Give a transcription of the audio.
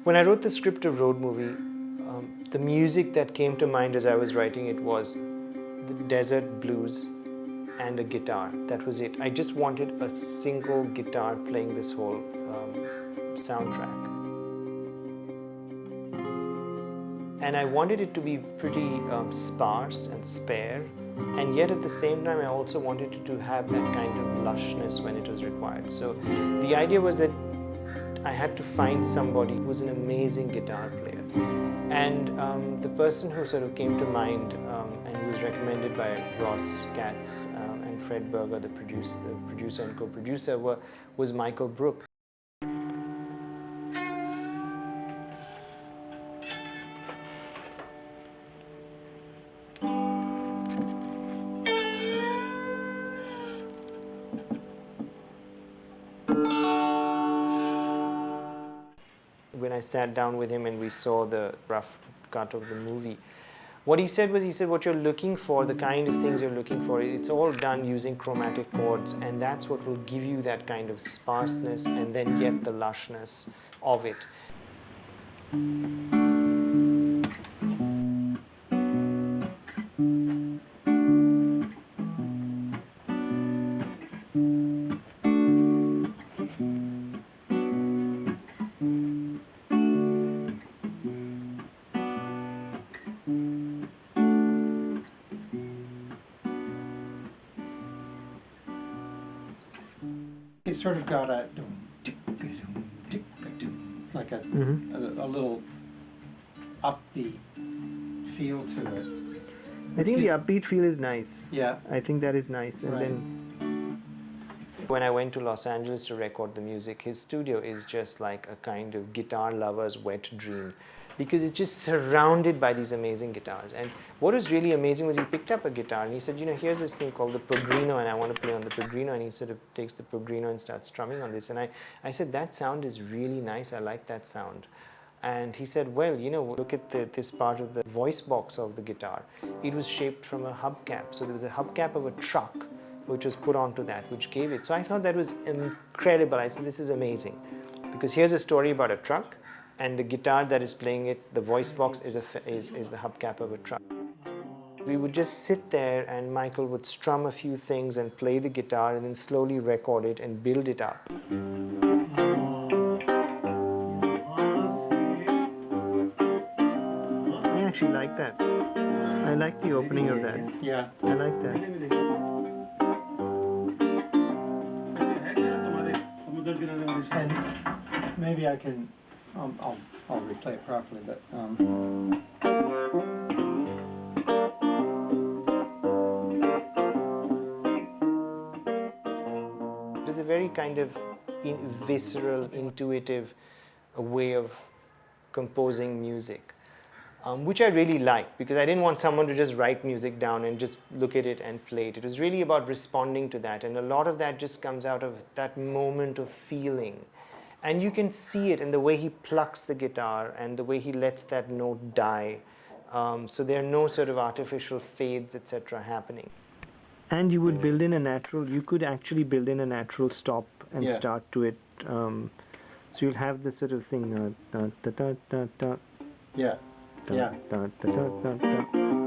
When I wrote the script of Road Movie, the music that came to mind as I was writing it was the desert blues and a guitar. That was it. I just wanted a single guitar playing this whole soundtrack. And I wanted it to be pretty sparse and spare, and yet at the same time I also wanted it to have that kind of lushness when it was required. So the idea was that I had to find somebody who was an amazing guitar player. And the person who sort of came to mind and who was recommended by Ross Katz and Fred Berger, the producer and co-producer, was Michael Brook. When I sat down with him and we saw the rough cut of the movie, what he said was, what you're looking for, the kind of things you're looking for, it's all done using chromatic chords, and that's what will give you that kind of sparseness and then yet the lushness of it. It sort of got a like a little upbeat feel to it. I think the upbeat feel is nice. Yeah. I think that is nice. And Right. then when I went to Los Angeles to record the music, his studio is just like a kind of guitar lover's wet dream, because it's just surrounded by these amazing guitars. And what was really amazing was he picked up a guitar and he said, here's this thing called the Progrino, and I want to play on the Progrino. And he sort of takes the Progrino and starts strumming on this. And I said, that sound is really nice. I like that sound. And he said, well, look at this part of the voice box of the guitar. It was shaped from a hubcap. So there was a hubcap of a truck which was put onto that, which gave it. So I thought that was incredible. I said, this is amazing. Because here's a story about a truck, and the guitar that is playing it, the voice box is the hubcap of a truck. We would just sit there and Michael would strum a few things and play the guitar and then slowly record it and build it up. I actually like that. I like the opening of that. Yeah. I like that. And maybe I can, I'll replay it properly, but it was a very kind of visceral, intuitive way of composing music, which I really liked, because I didn't want someone to just write music down and just look at it and play it. It was really about responding to that, and a lot of that just comes out of that moment of feeling. And you can see it in the way he plucks the guitar and the way he lets that note die. So there are no sort of artificial fades, etc. happening. And you would build in a natural, you could actually build in a natural stop and Yeah. start to it. So you'll have this sort of thing, yeah. Yeah. da, da, da, da, da.